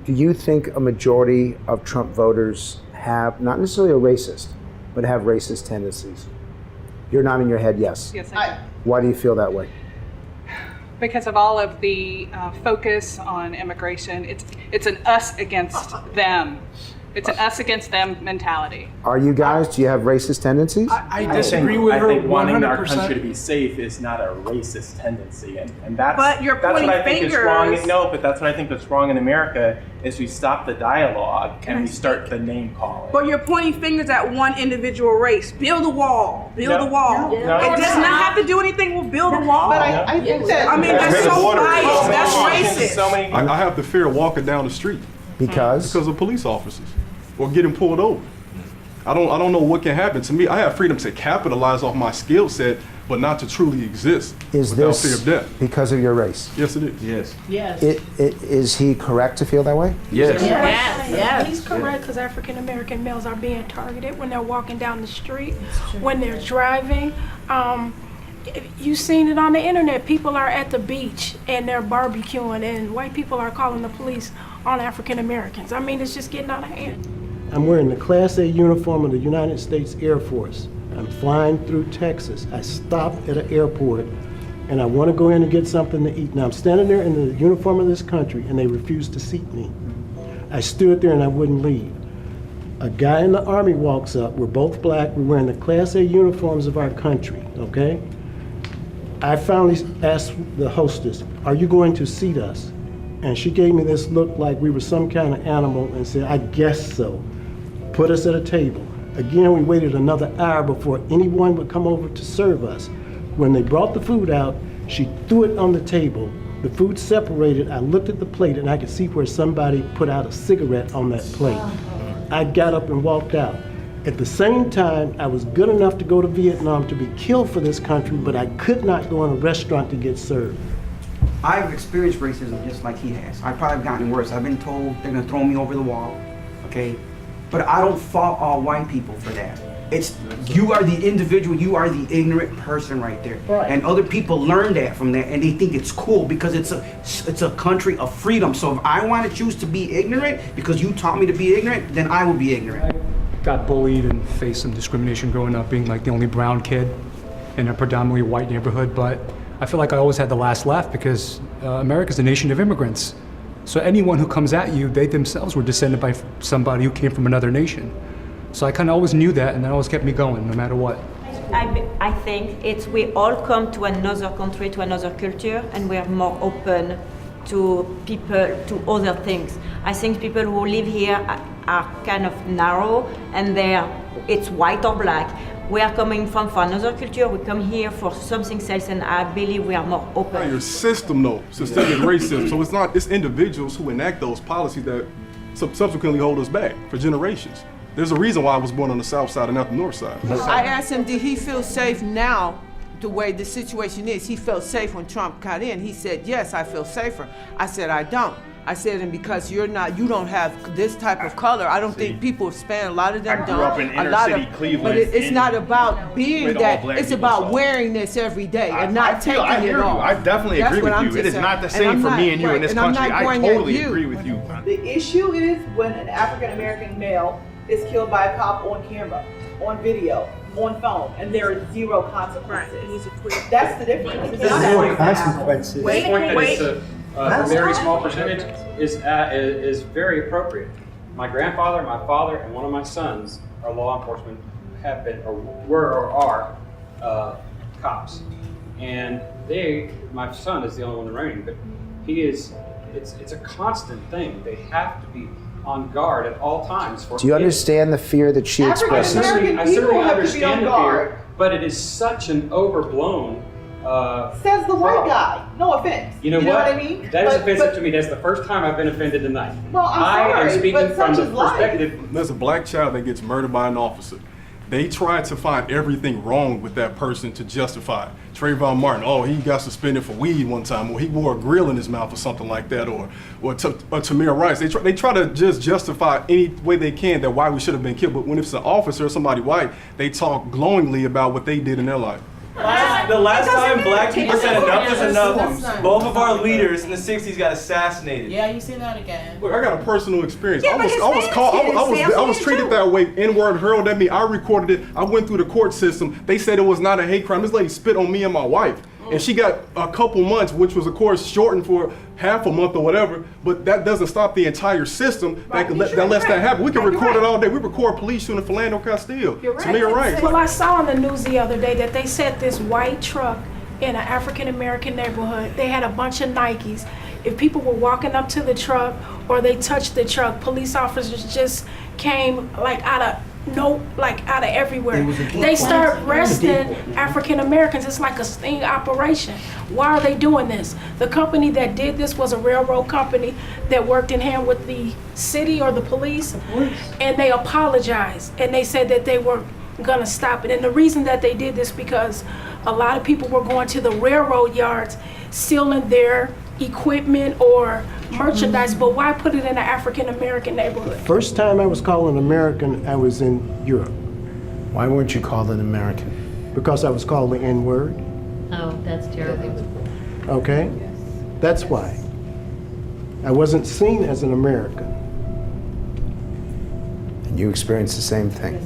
Do you think a majority of Trump voters have, not necessarily a racist, but have racist tendencies? You're nodding your head yes. Yes, I do. Why do you feel that way? Because of all of the focus on immigration, it's an us against them. It's an us against them mentality. Are you guys, do you have racist tendencies? I disagree with her 100%. I think wanting our country to be safe is not a racist tendency, and that's But you're that's what I pointing think is wrong. fingers. No, but that's what I think that's wrong in America is we stop the dialogue and we start the name calling. But you're pointing fingers at one individual race. Build a wall. Build No. a wall. No. It does not have to do anything with build a wall. But I think that I mean, that's so biased. That's racist. So many. I have the fear of walking down the street Because of police officers or getting pulled over. I don't know what can happen to me. I have freedom to capitalize off my skill set, but not to truly exist is without fear this of death. because of your race? Yes, it is. Yes. Is he correct to feel that way? Yes. He's correct because African American males are being targeted when they're walking down the street, when they're driving. You've seen it on the internet. People are at the beach and they're barbecuing, and white people are calling the police on African Americans. I mean, it's just getting out of hand. I'm wearing the Class A uniform of the United States Air Force. I'm flying through Texas. I stopped at an airport and I want to go in and get something to eat. Now I'm standing there in the uniform of this country and they refuse to seat me. I stood there and I wouldn't leave. A guy in the Army walks up. We're both black. We're wearing the Class A uniforms of our country, okay? I finally asked the hostess, "Are you going to seat us?" And she gave me this look like we were some kind of animal and said, "I guess so." Put us at a table. Again, we waited another hour before anyone would come over to serve us. When they brought the food out, she threw it on the table. The food separated. I looked at the plate and I could see where somebody put out a cigarette on that plate. I got up and walked out. At the same time, I was good enough to go to Vietnam to be killed for this country, but I could not go in a restaurant to get served. I've experienced racism just like he has. I probably have gotten worse. I've been told they're gonna throw me over the wall, okay? But I don't fault all white people for that. It's, you are the individual, you are the ignorant person right there. Right. And other people learn that from that and they think it's cool because it's a country of freedom. So if I want to choose to be ignorant because you taught me to be ignorant, then I will be ignorant. Got bullied and faced some discrimination growing up, being like the only brown kid in a predominantly white neighborhood, but I feel like I always had the last laugh because America's a nation of immigrants. So anyone who comes at you, they themselves were descended by somebody who came from another nation. So I kind of always knew that, and that always kept me going, no matter what. I think it's we all come to another country, to another culture, and we're more open to people, to other things. I think people who live here are kind of narrow, and it's white or black. We are coming from another culture, we come here for something else, and I believe we are more open. Your system, though, systemic racism. So it's individuals who enact those policies that subsequently hold us back for generations. There's a reason why I was born on the south side and not the north side. I asked him, did he feel safe now, the way the situation is? He felt safe when Trump got in. He said, yes, I feel safer. I said, I don't. I said, and because you don't have this type of color, I don't think people of Spain, a lot of them don't. I grew up in inner city Cleveland. But it's not about being that, it's about wearing this every day and not taking it off. I definitely agree with you. It is not the same for me and you in this country. I totally agree with you. The issue is when an African American male is killed by a cop on camera, on video, on phone, and there is zero consequences. That's the difference. It's not Consequences. Wait. A very small percentage is very appropriate. My grandfather, my father, and one of my sons are law enforcement, have been, or were, or are cops. And my son is the only one remaining, but it's a constant thing. They have to be on guard at all times. Do you understand the fear that she expresses? I certainly understand the fear, but it is such an overblown says the white guy. No offense. You know what I mean? That is offensive to me. That's the first time I've been offended tonight. Well, I'm sorry, I am speaking but from such the is life. perspective. There's a black child that gets murdered by an officer. They tried to find everything wrong with that person to justify it. Trayvon Martin, he got suspended for weed one time, or he wore a grill in his mouth or something like that, or Tamir Rice. They try to just justify any way they can that why we should have been killed. But when it's an officer or somebody white, they talk glowingly about what they did in their life. The last time black people said enough is enough, both of our leaders in the 60s got assassinated. Yeah, you see that again. Look, I got a personal experience. Yeah, I but was Hispanics called. get I was assassinated treated too. that way. N-word hurled at me. I recorded it. I went through the court system. They said it was not a hate crime. This lady spit on me and my wife, and she got a couple months, which was of course shortened for half a month or whatever. But that doesn't stop the entire system that lets that happen. We can record it all day. We record police shooting Philando Castile. Tamir Rice. Well, I saw on the news the other day that they said this white truck in an African American neighborhood, they had a bunch of Nikes. If people were walking up to the truck or they touched the truck, police officers just came out of everywhere. They start arresting African Americans. It's like a sting operation. Why are they doing this? The company that did this was a railroad company that worked in hand with the city or the police, and they apologized and they said that they were gonna stop it. And the reason that they did this because a lot of people were going to the railroad yards stealing their equipment or merchandise, but why put it in an African American neighborhood? First time I was called an American, I was in Europe. Why weren't you called an American? Because I was called the N-word. Oh, that's terrible. Okay? That's why. I wasn't seen as an American. And you experienced the same thing.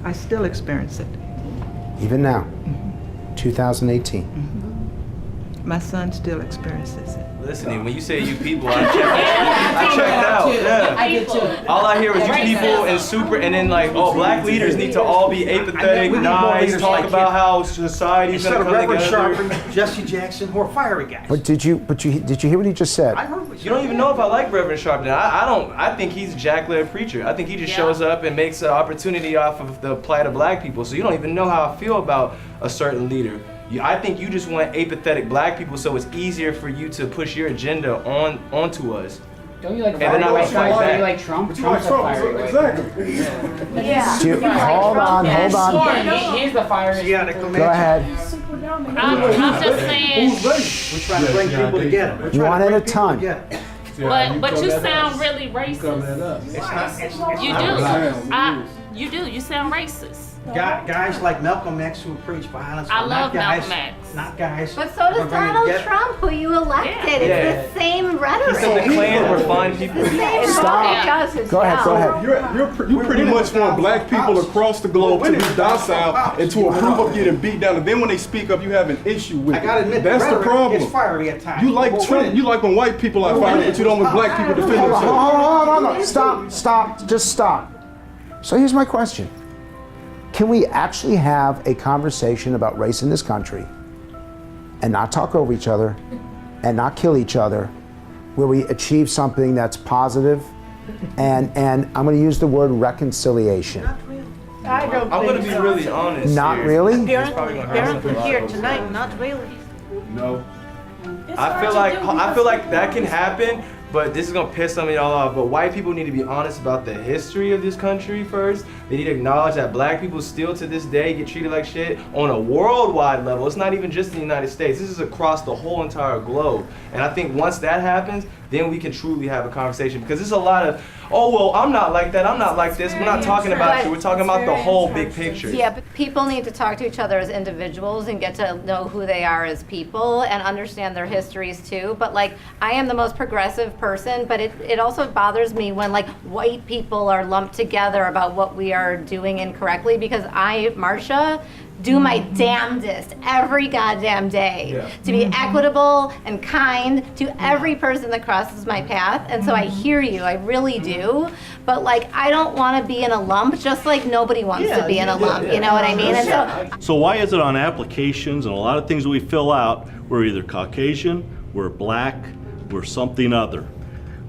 I still experience it. Even now, 2018. My son still experiences it. Listening, when you say you people, I checked out. Yeah. I did too. All I hear was you people and super, and then black leaders need to all be apathetic, we need more nice, leaders talk like about him. how society's Instead gonna of come Reverend together. Sharp and Jesse Jackson, who are fiery guys. But did you hear what he just said? I heard what You don't even know if I like Reverend Sharpton. I think he's a jack-led preacher. I think he just shows up and makes an opportunity off of the plight of black people. So you don't even know how I feel about a certain leader. I think you just want apathetic black people so it's easier for you to push your agenda onto us. Don't you like And then I don't fight back. You like Trump? But you like Trump, Exactly. Yeah. Hold on. He's the fire. Go ahead. I'm just saying, We're trying to bring people together. One at a time. but you sound really racist. You do. You sound racist. Guys like Malcolm X who preach violence. I are love not guys, Malcolm X. Not guys. But so does who are bringing Donald together. Trump, who you elected. It's the same rhetoric. He said the Klan were fine people. The same Stop. Go ahead. You pretty much want black people across the globe to be docile and to approve of getting beat down. And then when they speak up, you have an issue with I gotta admit, it. That's the rhetoric problem. gets fiery at times. You like We're Trump. winning. You like when white people are We're fighting, winning. but you don't when black people defend Hold themselves. on. Stop. Just stop. So here's my question. Can we actually have a conversation about race in this country and not talk over each other and not kill each other, where we achieve something that's positive and I'm going to use the word reconciliation? I don't I'm gonna think be so. really honest. Not here. really? It's probably gonna hurt some people. Here tonight, not really. No. I feel like that can happen, but this is gonna piss some of y'all off. But white people need to be honest about the history of this country first. They need to acknowledge that black people still to this day get treated like shit on a worldwide level. It's not even just in the United States. This is across the whole entire globe. And I think once that happens, then we can truly have a conversation. Because there's a lot of, oh, well, I'm not like that, I'm not like this. We're not talking about you, we're talking about the whole big picture. Yeah, but people need to talk to each other as individuals and get to know who they are as people and understand their histories too. But I am the most progressive person, but it also bothers me when white people are lumped together about what we are doing incorrectly, because I, Marsha, do my damnedest every goddamn day to be equitable and kind to every person that crosses my path. And so I hear you, I really do. But I don't want to be in a lump, just like nobody wants to be in a lump. You know what I mean? And So why is it on applications and a lot of things that we fill out, we're either Caucasian, we're black, we're something other?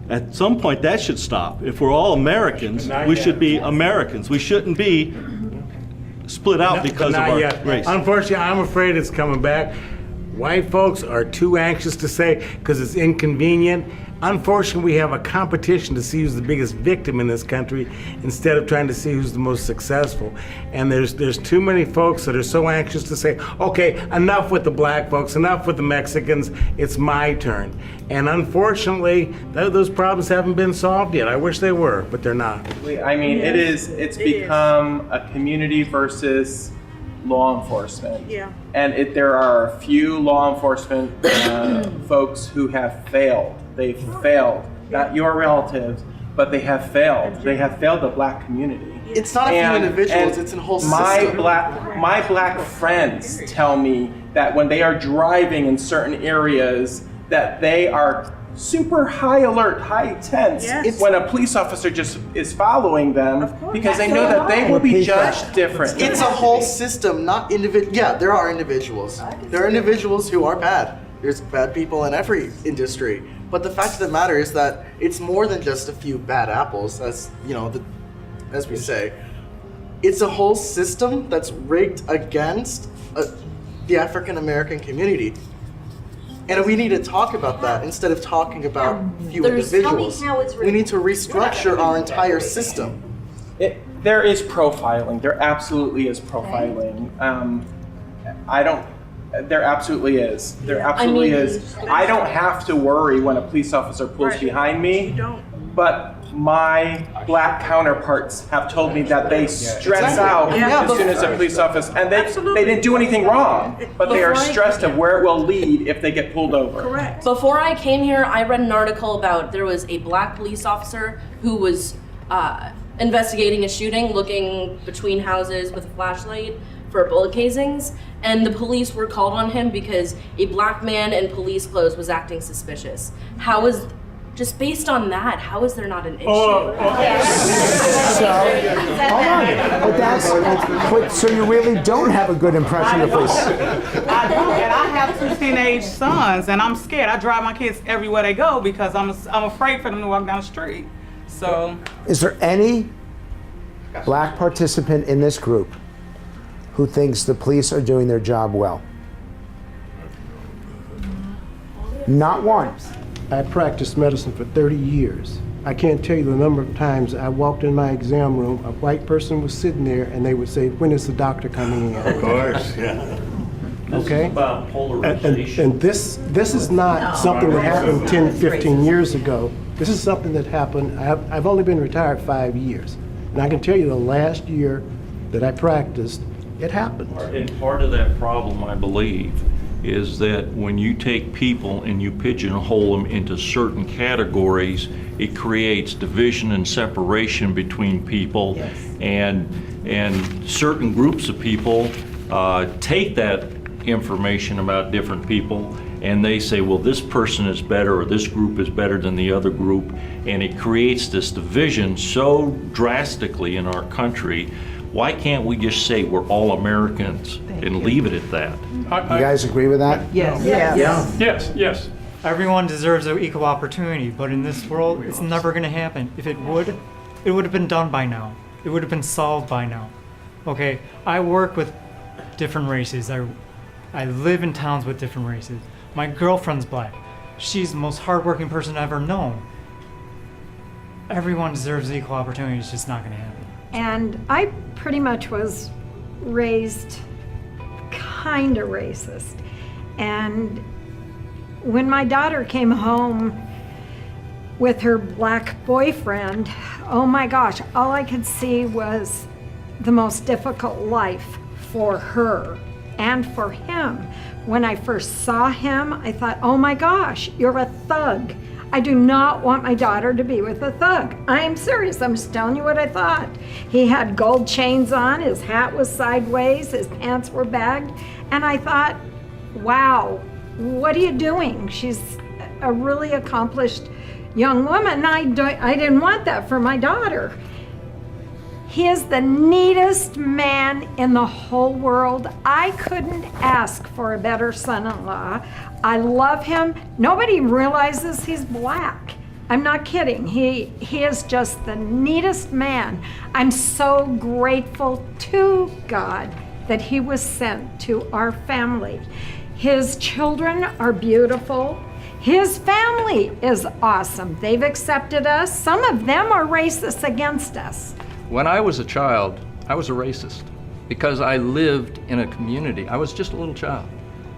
At some point, that should stop. If we're all Americans, we should be Americans. We shouldn't be split out because of our race. Unfortunately, I'm afraid it's coming back. White folks are too anxious to say because it's inconvenient. Unfortunately, we have a competition to see who's the biggest victim in this country instead of trying to see who's the most successful. And there's too many folks that are so anxious to say, okay, enough with the black folks, enough with the Mexicans, it's my turn. And unfortunately, those problems haven't been solved yet. I wish they were, but they're not. I mean, it's become a community versus law enforcement. Yeah. And there are a few law enforcement folks who have failed. They've failed. Not your relatives, but they have failed. They have failed the black community. It's not a few individuals, it's a whole system. My black friends tell me that when they are driving in certain areas, that they are super high alert, high tense when a police officer just is following them because they know that they will be judged different. It's a whole system, not individual. Yeah, there are individuals. There are individuals who are bad. There's bad people in every industry. But the fact of the matter is that it's more than just a few bad apples, as as we say. It's a whole system that's rigged against the African American community. And we need to talk about that instead of talking about few individuals. We need to restructure our entire system. There is profiling. There absolutely is profiling. There absolutely is. There absolutely is. I don't have to worry when a police officer pulls behind me. But my black counterparts have told me that they stress out as soon as a police officer, and they didn't do anything wrong, but they are stressed of where it will lead if they get pulled over. Correct. Before I came here, I read an article about there was a black police officer who was investigating a shooting, looking between houses with a flashlight for bullet casings, and the police were called on him because a black man in police clothes was acting suspicious. Just based on that, how is there not an issue? Hold on. But so you really don't have a good impression of police? I don't, and I have 2 teenage sons, and I'm scared. I drive my kids everywhere they go because I'm afraid for them to walk down the street. So, is there any black participant in this group who thinks the police are doing their job well? Not one. I practiced medicine for 30 years. I can't tell you the number of times I walked in my exam room, a white person was sitting there, and they would say, "When is the doctor coming in?" Of course, yeah. Okay? This is about polarization. And this is not something that happened 10, 15 years ago. This is something that happened, I've only been retired 5 years. And I can tell you the last year that I practiced, it happened. And part of that problem, I believe, is that when you take people and you pigeonhole them into certain categories, it creates division and separation between people. Yes. And certain groups of people take that information about different people and they say, well, this person is better or this group is better than the other group, and it creates this division so drastically in our country. Why can't we just say we're all Americans and leave it at that? You guys agree with that? Yes. Yes. Yes, yes. Everyone deserves an equal opportunity, but in this world, it's never going to happen. If it would have been done by now. It would have been solved by now. Okay, I work with different races. I live in towns with different races. My girlfriend's black. She's the most hardworking person I've ever known. Everyone deserves equal opportunity. It's just not going to happen. And I pretty much was raised kind of racist. And when my daughter came home with her black boyfriend, oh my gosh, all I could see was the most difficult life for her and for him. When I first saw him, I thought, oh my gosh, you're a thug. I do not want my daughter to be with a thug. I'm serious, I'm just telling you what I thought. He had gold chains on, his hat was sideways, his pants were bagged, and I thought, wow, what are you doing? She's a really accomplished young woman. I didn't want that for my daughter. He is the neatest man in the whole world. I couldn't ask for a better son-in-law. I love him. Nobody realizes he's black. I'm not kidding. He is just the neatest man. I'm so grateful to God that he was sent to our family. His children are beautiful. His family is awesome. They've accepted us. Some of them are racist against us. When I was a child, I was a racist because I lived in a community. I was just a little child.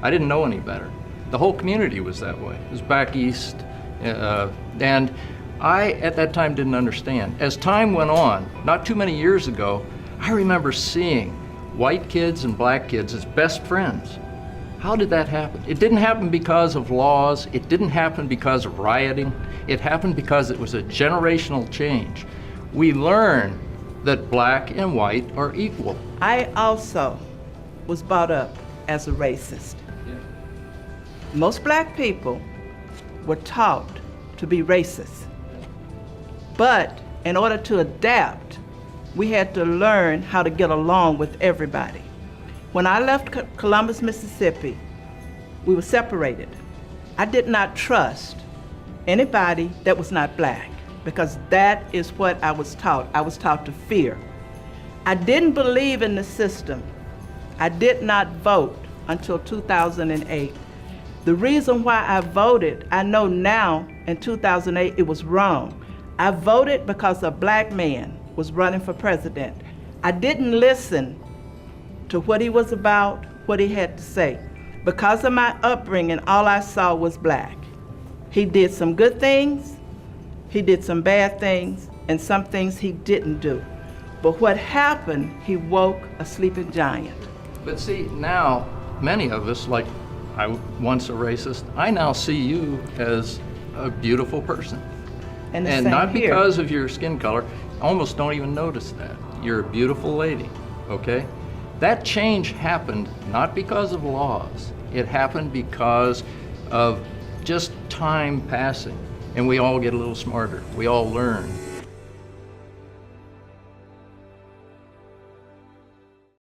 I didn't know any better. The whole community was that way. It was back east. And I, at that time, didn't understand. As time went on, not too many years ago, I remember seeing white kids and black kids as best friends. How did that happen? It didn't happen because of laws. It didn't happen because of rioting. It happened because it was a generational change. We learned that black and white are equal. I also was brought up as a racist. Most black people were taught to be racist. But in order to adapt, we had to learn how to get along with everybody. When I left Columbus, Mississippi, we were separated. I did not trust anybody that was not black because that is what I was taught. I was taught to fear. I didn't believe in the system. I did not vote until 2008. The reason why I voted, I know now in 2008 it was wrong. I voted because a black man was running for president. I didn't listen to what he was about, what he had to say. Because of my upbringing, all I saw was black. He did some good things, he did some bad things, and some things he didn't do. But what happened, he woke a sleeping giant. But see, now, many of us, like I once a racist, I now see you as a beautiful person. And And same not here. because of your skin color, I almost don't even notice that. You're a beautiful lady, okay? That change happened not because of laws. It happened because of just time passing. And we all get a little smarter. We all learn.